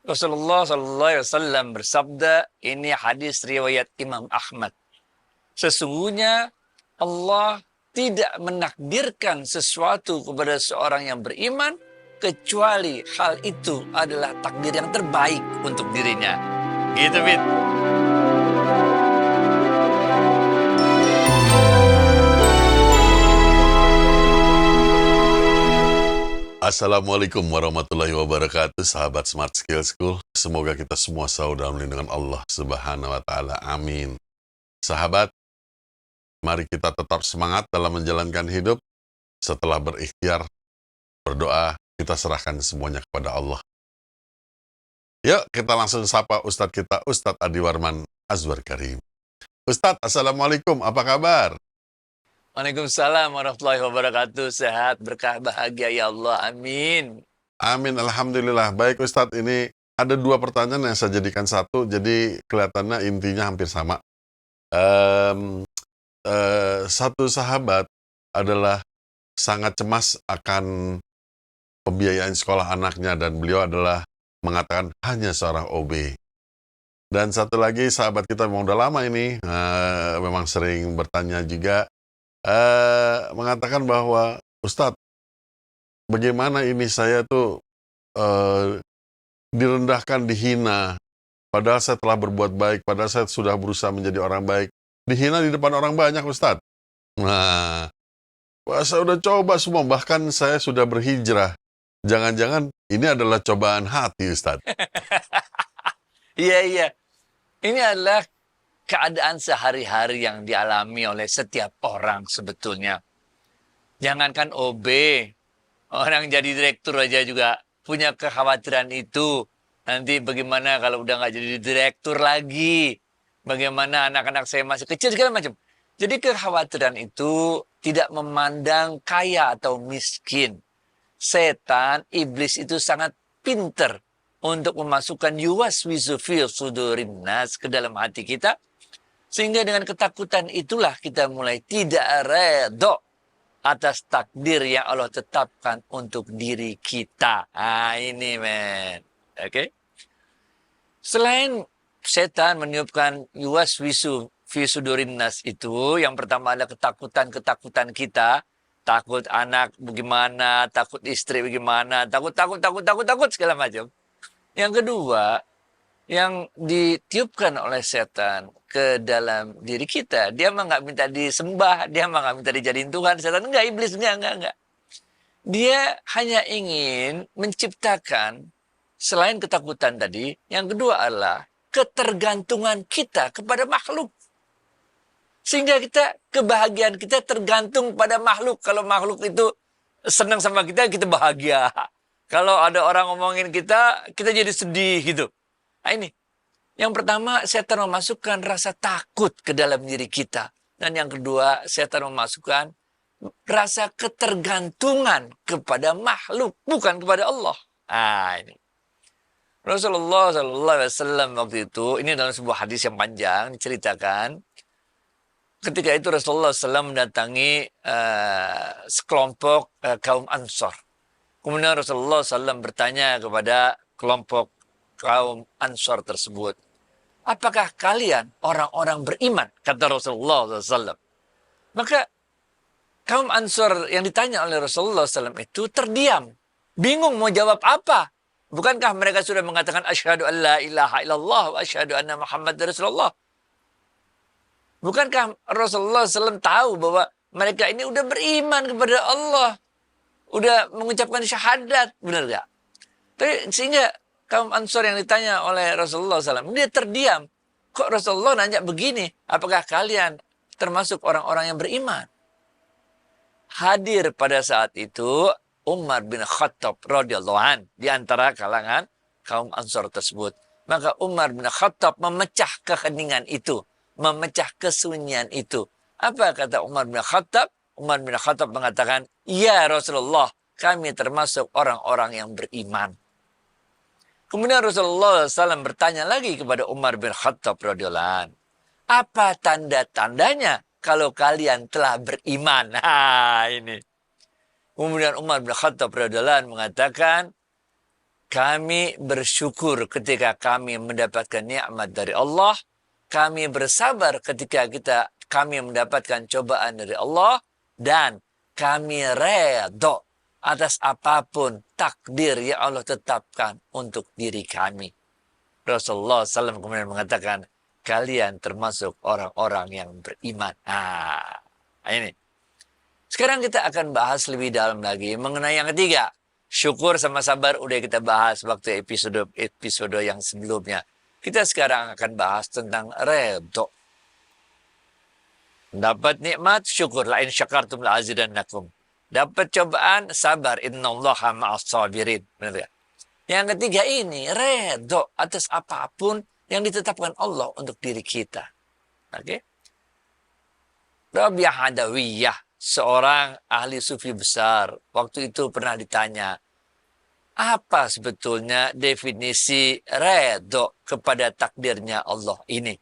Rasulullah SAW bersabda, ini hadis riwayat Imam Ahmad. Sesungguhnya Allah tidak menakdirkan sesuatu kepada seorang yang beriman kecuali hal itu adalah takdir yang terbaik untuk dirinya. Gitu, Fit. Assalamualaikum warahmatullahi wabarakatuh, sahabat Smart Skill School. Semoga kita semua selalu dalam lindungan Allah Subhanahu wa Ta'ala. Amin. Sahabat, mari kita tetap semangat dalam menjalankan hidup. Setelah berikhtiar, berdoa, kita serahkan semuanya kepada Allah. Yuk, kita langsung sapa Ustadz kita, Ustadz Adi Warman Azwar Karim. Ustadz, Assalamualaikum, apa kabar? Waalaikumsalam warahmatullahi wabarakatuh. Sehat, berkah, bahagia ya Allah. Amin. Amin, Alhamdulillah. Baik Ustadz, ini ada dua pertanyaan yang saya jadikan satu, jadi kelihatannya intinya hampir sama. Satu sahabat adalah sangat cemas akan pembiayaan sekolah anaknya dan beliau adalah mengatakan hanya seorang OB. Dan satu lagi sahabat kita memang udah lama ini, memang sering bertanya juga, mengatakan bahwa Ustadz, bagaimana ini saya tuh direndahkan, dihina, padahal saya telah berbuat baik, padahal saya sudah berusaha menjadi orang baik, dihina di depan orang banyak Ustadz. Nah, saya udah coba semua, bahkan saya sudah berhijrah. Jangan-jangan ini adalah cobaan hati Ustadz. Iya. Ini adalah keadaan sehari-hari yang dialami oleh setiap orang sebetulnya. Jangankan OB, orang jadi direktur aja juga punya kekhawatiran itu. Nanti bagaimana kalau udah nggak jadi direktur lagi? Bagaimana anak-anak saya masih kecil, segala macam. Jadi kekhawatiran itu tidak memandang kaya atau miskin. Setan, iblis itu sangat pinter untuk memasukkan yuwaswisu fi sudurin nas ke dalam hati kita. Sehingga dengan ketakutan itulah kita mulai tidak redho atas takdir yang Allah tetapkan untuk diri kita. Nah ini men. Oke. Selain setan meniupkan yuwaswisu fi sudurin nas itu, yang pertama adalah ketakutan kita. Takut anak bagaimana, takut istri bagaimana, takut segala macam. Yang kedua, yang ditiupkan oleh setan ke dalam diri kita, dia mah nggak minta disembah, dia mah nggak minta dijadiin Tuhan. Setan enggak, iblis enggak. Dia hanya ingin menciptakan, selain ketakutan tadi, yang kedua adalah ketergantungan kita kepada makhluk. Sehingga kebahagiaan kita tergantung pada makhluk. Kalau makhluk itu senang sama kita, kita bahagia. Kalau ada orang ngomongin kita jadi sedih gitu. Nah ini, yang pertama setan memasukkan rasa takut ke dalam diri kita. Dan yang kedua, setan memasukkan rasa ketergantungan kepada makhluk, bukan kepada Allah. Nah ini. Rasulullah SAW waktu itu, ini dalam sebuah hadis yang panjang, diceritakan, ketika itu Rasulullah SAW mendatangi sekelompok kaum Ansor. Kemudian Rasulullah SAW bertanya kepada kelompok kaum Ansor tersebut, apakah kalian orang-orang beriman? Kata Rasulullah SAW. Maka kaum Ansor yang ditanya oleh Rasulullah SAW itu terdiam, bingung mau jawab apa. Bukankah mereka sudah mengatakan asyhadu an la ilaha illallah wa asyhadu anna Muhammad Rasulullah? Bukankah Rasulullah SAW tahu bahwa mereka ini udah beriman kepada Allah, udah mengucapkan syahadat, benar gak? Tapi sehingga kaum Ansor yang ditanya oleh Rasulullah SAW, dia terdiam. Kok Rasulullah nanya begini? Apakah kalian termasuk orang-orang yang beriman? Hadir pada saat itu Umar bin Khattab radhiyallahu an di antara kalangan kaum Ansor tersebut. Maka Umar bin Khattab memecah keheningan itu, memecah kesunyian itu. Apa kata Umar bin Khattab? Umar bin Khattab mengatakan, ya Rasulullah, kami termasuk orang-orang yang beriman. Kemudian Rasulullah SAW bertanya lagi kepada Umar bin Khattab radhiyallahu an, apa tanda-tandanya kalau kalian telah beriman? Nah ini. Kemudian Umar bin Khattab radhiyallahu an mengatakan, Kami bersyukur ketika kami mendapatkan nikmat dari Allah. Kami bersabar ketika kami mendapatkan cobaan dari Allah. Dan kami redha atas apapun takdir yang Allah tetapkan untuk diri kami. Rasulullah SAW kemudian mengatakan, kalian termasuk orang-orang yang beriman. Ini. Sekarang kita akan bahas lebih dalam lagi mengenai yang ketiga. Syukur sama sabar udah kita bahas waktu episode yang sebelumnya. Kita sekarang akan bahas tentang redha. Dapat nikmat, syukur. La in syakartum la azidannakum. Dapat cobaan, sabar. Innallaha ma'as sabirin. Benar ya? Yang ketiga ini, redha atas apapun yang ditetapkan Allah untuk diri kita. Oke? Rabi'ah Adawiyah, seorang ahli sufi besar, waktu itu pernah ditanya, apa sebetulnya definisi redha kepada takdirnya Allah ini?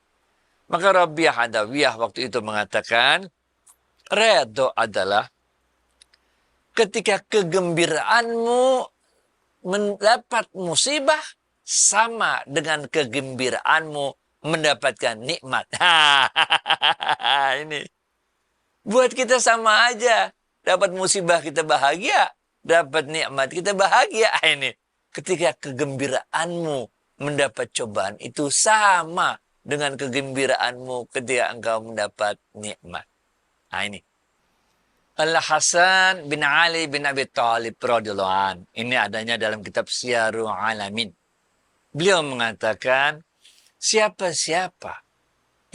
Maka Rabi'ah Adawiyah waktu itu mengatakan, redha adalah ketika kegembiraanmu mendapat musibah sama dengan kegembiraanmu mendapatkan nikmat. Ini. Buat kita sama aja. Dapat musibah kita bahagia. Dapat nikmat kita bahagia. Ini. Ketika kegembiraanmu mendapat cobaan itu sama dengan kegembiraanmu ketika engkau mendapat nikmat. Ini. Al-Hasan bin Ali bin Abi Thalib radhiyallahu an. Ini adanya dalam kitab Syiarul Alamin. Beliau mengatakan, siapa-siapa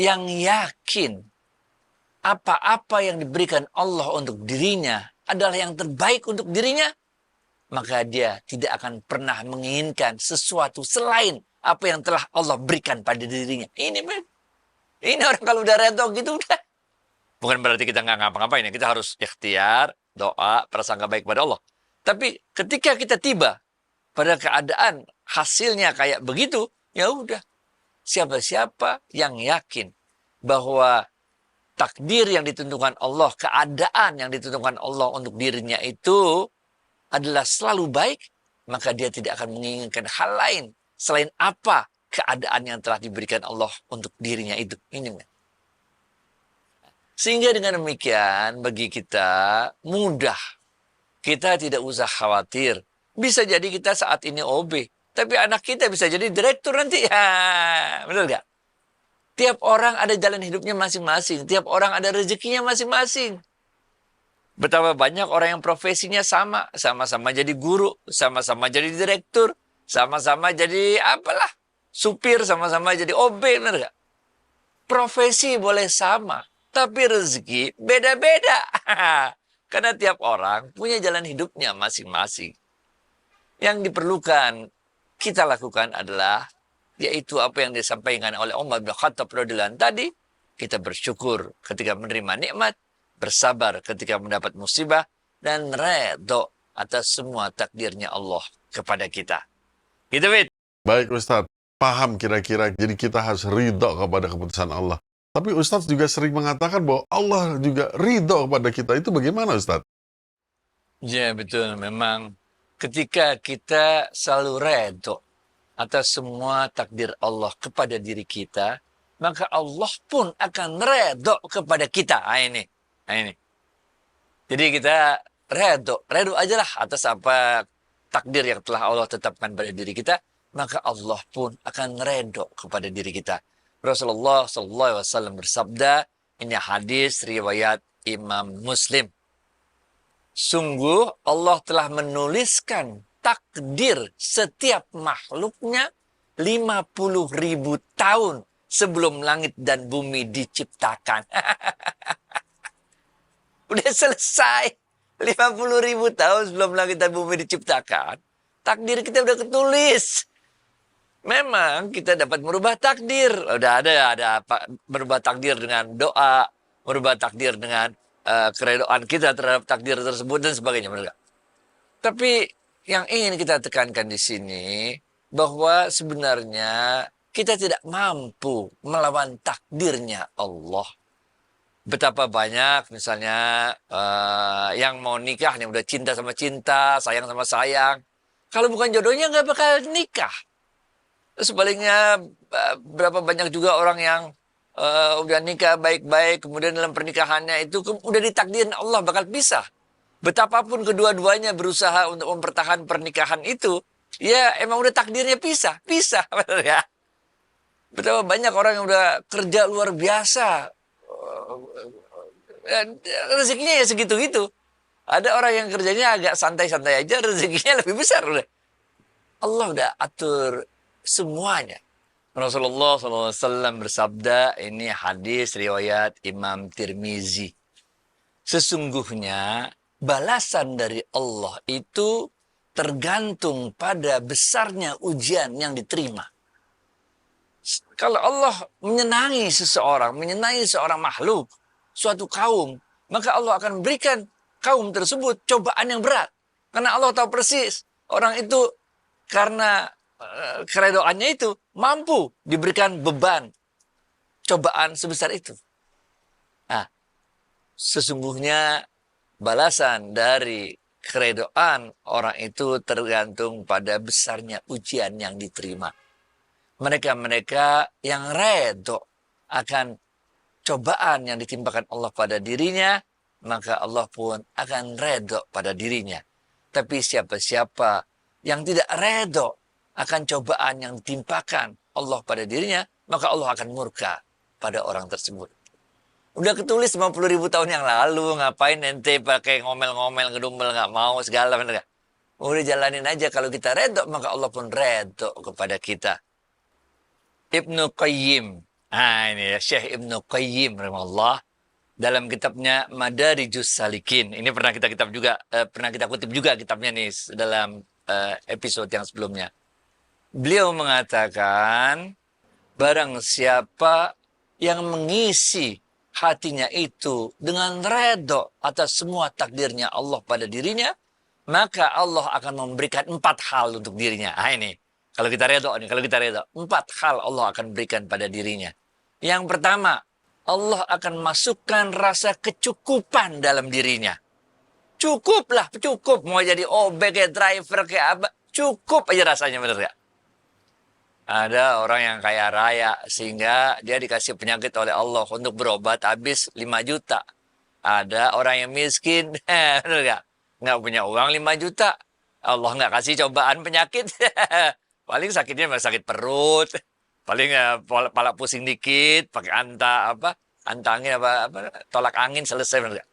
yang yakin apa-apa yang diberikan Allah untuk dirinya adalah yang terbaik untuk dirinya, maka dia tidak akan pernah menginginkan sesuatu selain apa yang telah Allah berikan pada dirinya. Ini orang kalau udah redha gitu udah. Bukan berarti kita nggak ngapa-ngapain ya. Kita harus ikhtiar, doa, prasangka baik pada Allah. Tapi ketika kita tiba pada keadaan hasilnya kayak begitu, ya udah. Siapa-siapa yang yakin bahwa takdir yang ditentukan Allah, keadaan yang ditentukan Allah untuk dirinya itu adalah selalu baik, maka dia tidak akan menginginkan hal lain selain apa keadaan yang telah diberikan Allah untuk dirinya itu. Ini. Sehingga dengan demikian bagi kita mudah. Kita tidak usah khawatir. Bisa jadi kita saat ini OB. Tapi anak kita bisa jadi direktur nanti. Ya, benar gak? Tiap orang ada jalan hidupnya masing-masing. Tiap orang ada rezekinya masing-masing. Betapa banyak orang yang profesinya sama. Sama-sama jadi guru. Sama-sama jadi direktur. Sama-sama jadi apalah. Supir, sama-sama jadi OB. Benar gak? Profesi boleh sama. Tapi rezeki beda-beda. Karena tiap orang punya jalan hidupnya masing-masing. Yang diperlukan kita lakukan adalah, yaitu apa yang disampaikan oleh Umar bin Khattab radhiyallahu anhu tadi, kita bersyukur ketika menerima nikmat, bersabar ketika mendapat musibah, dan redha atas semua takdirnya Allah kepada kita. Gitu, Wid. Baik Ustadz, paham kira-kira. Jadi kita harus ridho kepada keputusan Allah. Tapi Ustadz juga sering mengatakan bahwa Allah juga ridho kepada kita. Itu bagaimana Ustadz? Ya betul, memang ketika kita selalu redha atas semua takdir Allah kepada diri kita, maka Allah pun akan redha kepada kita. Ini. Jadi kita redha aja lah atas apa takdir yang telah Allah tetapkan pada diri kita, maka Allah pun akan redha kepada diri kita. Rasulullah SAW bersabda, ini hadis riwayat Imam Muslim. Sungguh Allah telah menuliskan takdir setiap makhluknya 50.000 tahun sebelum langit dan bumi diciptakan. Udah selesai. 50.000 tahun sebelum langit dan bumi diciptakan. Takdir kita udah ketulis. Memang kita dapat merubah takdir. Udah ada merubah takdir dengan doa, merubah takdir dengan keredoan kita terhadap takdir tersebut dan sebagainya. Tapi yang ingin kita tekankan di sini bahwa sebenarnya kita tidak mampu melawan takdirnya Allah. Betapa banyak misalnya yang mau nikah, yang udah cinta sama cinta, sayang sama sayang. Kalau bukan jodohnya nggak bakal nikah. Sebaliknya berapa banyak juga orang yang udah nikah baik-baik, kemudian dalam pernikahannya itu udah ditakdirin Allah bakal pisah. Betapapun kedua-duanya berusaha untuk mempertahankan pernikahan itu, ya emang udah takdirnya pisah, bener ya. Betapa banyak orang yang udah kerja luar biasa, rezekinya ya segitu-gitu. Ada orang yang kerjanya agak santai-santai aja, rezekinya lebih besar udah. Allah udah atur semuanya. Rasulullah SAW bersabda, ini hadis riwayat Imam Tirmizi. Sesungguhnya balasan dari Allah itu tergantung pada besarnya ujian yang diterima. Kalau Allah menyenangi seseorang, menyenangi seorang makhluk, suatu kaum, maka Allah akan berikan kaum tersebut cobaan yang berat. Karena Allah tahu persis orang itu karena keredoannya itu mampu diberikan beban cobaan sebesar itu. Nah, sesungguhnya balasan dari keredoan orang itu tergantung pada besarnya ujian yang diterima. Mereka-mereka yang redo akan cobaan yang ditimpakan Allah pada dirinya, maka Allah pun akan redo pada dirinya. Tapi siapa-siapa yang tidak redo akan cobaan yang ditimpakan Allah pada dirinya, maka Allah akan murka pada orang tersebut. Udah ketulis 50.000 tahun yang lalu, ngapain ente pakai ngomel-ngomel, ngedumel, nggak mau segala, bener gak? Udah jalanin aja, kalau kita redo, maka Allah pun redo kepada kita. Ibnu Qayyim, ini ya, Syekh Ibnu Qayyim rahimahullah, dalam kitabnya Madarijus Salikin, ini pernah kita kutip juga kitabnya nih dalam episode yang sebelumnya. Beliau mengatakan, barang siapa yang mengisi hatinya itu dengan redo atas semua takdirnya Allah pada dirinya, maka Allah akan memberikan 4 hal untuk dirinya. Ini, kalau kita redo, 4 hal Allah akan berikan pada dirinya. Yang pertama, Allah akan masukkan rasa kecukupan dalam dirinya. Cukup. Mau jadi OB, kayak driver, kayak apa. Cukup aja rasanya, bener gak? Ada orang yang kaya raya, sehingga dia dikasih penyakit oleh Allah untuk berobat habis 5 juta. Ada orang yang miskin, bener gak? Nggak punya uang 5 juta. Allah nggak kasih cobaan penyakit. Paling sakitnya sakit perut. Paling pala pusing dikit, pakai antangin tolak angin, selesai. Bener gak?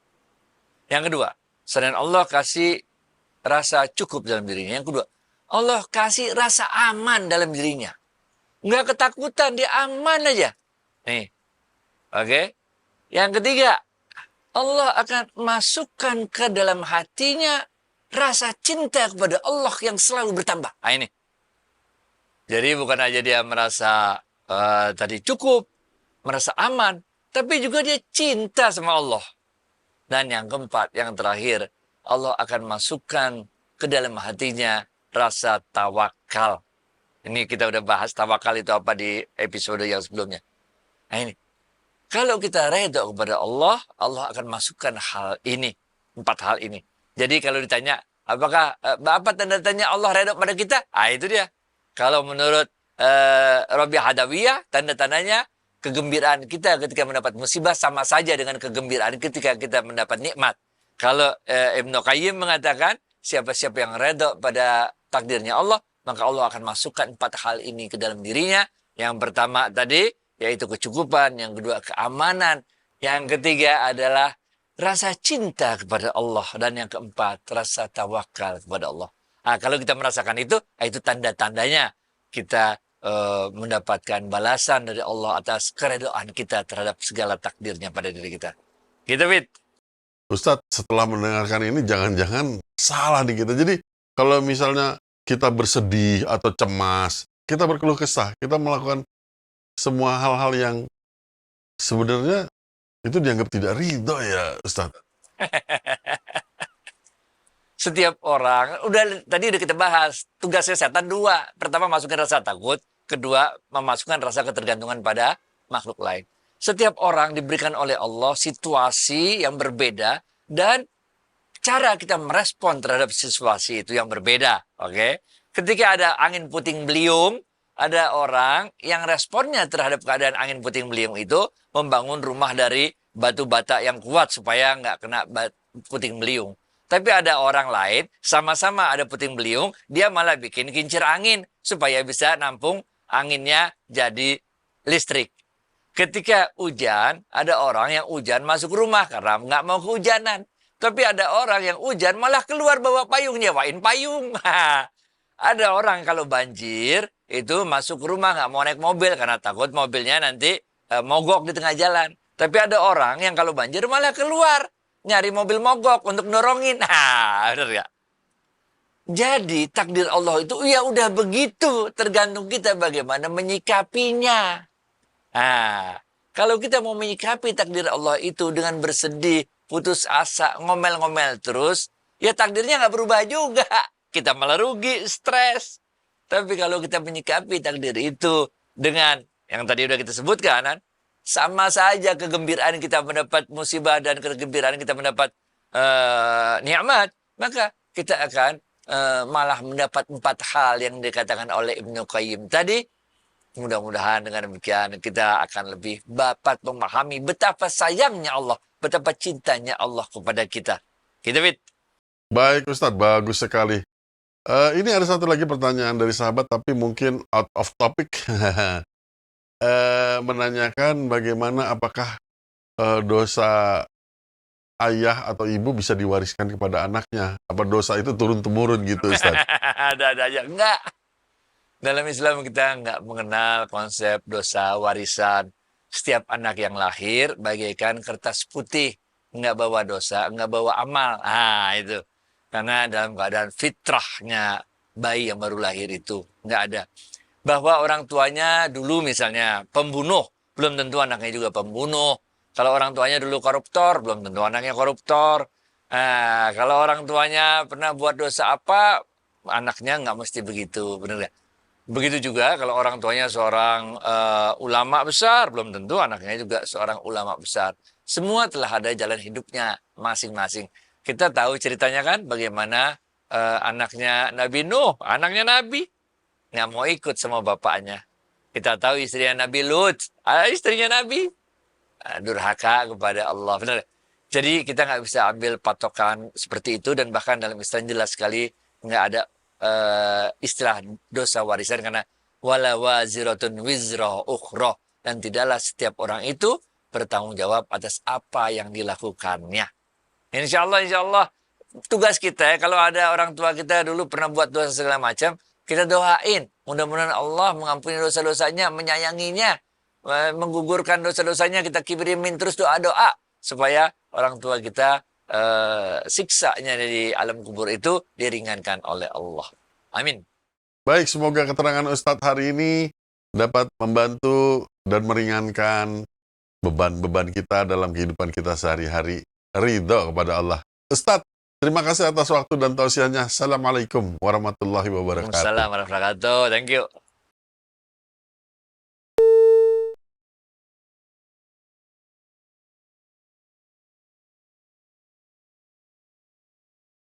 Yang kedua, selain Allah kasih rasa cukup dalam dirinya. Yang kedua, Allah kasih rasa aman dalam dirinya. Nggak ketakutan, dia aman aja. Nih, oke. Yang ketiga, Allah akan masukkan ke dalam hatinya rasa cinta kepada Allah yang selalu bertambah. Ini. Jadi bukan aja dia merasa tadi cukup, merasa aman, tapi juga dia cinta sama Allah. Dan yang keempat, yang terakhir, Allah akan masukkan ke dalam hatinya rasa tawakal. Ini kita udah bahas tawakal itu apa di episode yang sebelumnya. Nah ini, kalau kita redha kepada Allah, Allah akan masukkan hal ini, 4 hal ini. Jadi kalau ditanya, apakah apa tanda-tanya Allah redha pada kita? Itu dia. Kalau menurut Rabi Hadawiyah, tanda-tandanya kegembiraan kita ketika mendapat musibah sama saja dengan kegembiraan ketika kita mendapat nikmat. Kalau Ibnu Qayyim mengatakan, siapa-siapa yang redha pada takdirnya Allah, maka Allah akan masukkan 4 hal ini ke dalam dirinya. Yang pertama tadi, yaitu kecukupan. Yang kedua, keamanan. Yang ketiga adalah rasa cinta kepada Allah. Dan yang keempat, rasa tawakal kepada Allah. Nah, kalau kita merasakan itu tanda-tandanya kita mendapatkan balasan dari Allah atas keredoan kita terhadap segala takdirnya pada diri kita. Gitu, Fit. Ustadz, setelah mendengarkan ini jangan-jangan salah di kita. Jadi kalau misalnya kita bersedih atau cemas, kita berkeluh kesah, kita melakukan semua hal-hal yang sebenarnya itu dianggap tidak ridho ya, Ustadz. Setiap orang, tadi udah kita bahas, tugasnya setan 2. Pertama, masukkan rasa takut. Kedua, memasukkan rasa ketergantungan pada makhluk lain. Setiap orang diberikan oleh Allah situasi yang berbeda dan cara kita merespon terhadap situasi itu yang berbeda. Oke, ketika ada angin puting beliung, ada orang yang responnya terhadap keadaan angin puting beliung itu membangun rumah dari batu bata yang kuat supaya nggak kena puting beliung. Tapi ada orang lain, sama-sama ada puting beliung, dia malah bikin kincir angin supaya bisa nampung anginnya jadi listrik. Ketika hujan, ada orang yang hujan masuk rumah karena nggak mau kehujanan. Tapi ada orang yang hujan malah keluar bawa payung, nyewain payung. Ada orang kalau banjir, itu masuk rumah nggak mau naik mobil karena takut mobilnya nanti mogok di tengah jalan. Tapi ada orang yang kalau banjir malah keluar, nyari mobil mogok untuk dorongin. Bener ya? Jadi takdir Allah itu ya udah begitu, tergantung kita bagaimana menyikapinya. Kalau kita mau menyikapi takdir Allah itu dengan bersedih, putus asa, ngomel-ngomel terus, ya takdirnya nggak berubah juga. Kita malah rugi, stres. Tapi kalau kita menyikapi takdir itu dengan yang tadi udah kita sebutkan, kan? Sama saja kegembiraan kita mendapat musibah dan kegembiraan kita mendapat nikmat, maka kita akan malah mendapat 4 hal yang dikatakan oleh Ibnu Qayyim tadi. Mudah-mudahan dengan demikian kita akan lebih dapat memahami betapa sayangnya Allah, betapa cintanya Allah kepada kita. Gitu, Fit. Baik Ustadz, bagus sekali. Ini ada satu lagi pertanyaan dari sahabat, tapi mungkin out of topic. Menanyakan bagaimana apakah dosa ayah atau ibu bisa diwariskan kepada anaknya? Apa dosa itu turun-temurun gitu, Ustadz? Ada aja. Enggak. Dalam Islam kita enggak mengenal konsep dosa warisan. Setiap anak yang lahir bagaikan kertas putih. Enggak bawa dosa, enggak bawa amal. Itu. Karena dalam keadaan fitrahnya bayi yang baru lahir itu enggak ada. Bahwa orang tuanya dulu misalnya pembunuh, belum tentu anaknya juga pembunuh. Kalau orang tuanya dulu koruptor, belum tentu anaknya koruptor. Kalau orang tuanya pernah buat dosa apa, anaknya nggak mesti begitu, benar nggak? Begitu juga kalau orang tuanya seorang ulama besar, belum tentu anaknya juga seorang ulama besar. Semua telah ada jalan hidupnya masing-masing. Kita tahu ceritanya kan bagaimana anaknya Nabi Nuh, anaknya Nabi, nggak mau ikut sama bapaknya. Kita tahu istrinya Nabi Lut, istrinya Nabi, durhaka kepada Allah. Benar. Jadi kita nggak bisa ambil patokan seperti itu, dan bahkan dalam Islam jelas sekali nggak ada istilah dosa warisan, karena wala waziratun wizra ukhra, dan tidaklah setiap orang itu bertanggung jawab atas apa yang dilakukannya. Insya Allah tugas kita ya, kalau ada orang tua kita dulu pernah buat dosa segala macam, kita doain mudah-mudahan Allah mengampuni dosa-dosanya, menyayanginya, menggugurkan dosa-dosanya. Kita kirimin terus doa-doa supaya orang tua kita siksanya di alam kubur itu diringankan oleh Allah. Amin. Baik, semoga keterangan Ustadz hari ini dapat membantu dan meringankan beban-beban kita dalam kehidupan kita sehari-hari. Ridho kepada Allah. Ustadz, terima kasih atas waktu dan tausiahnya. Assalamualaikum warahmatullahi wabarakatuh. Waalaikumsalam warahmatullahi wabarakatuh. Thank you.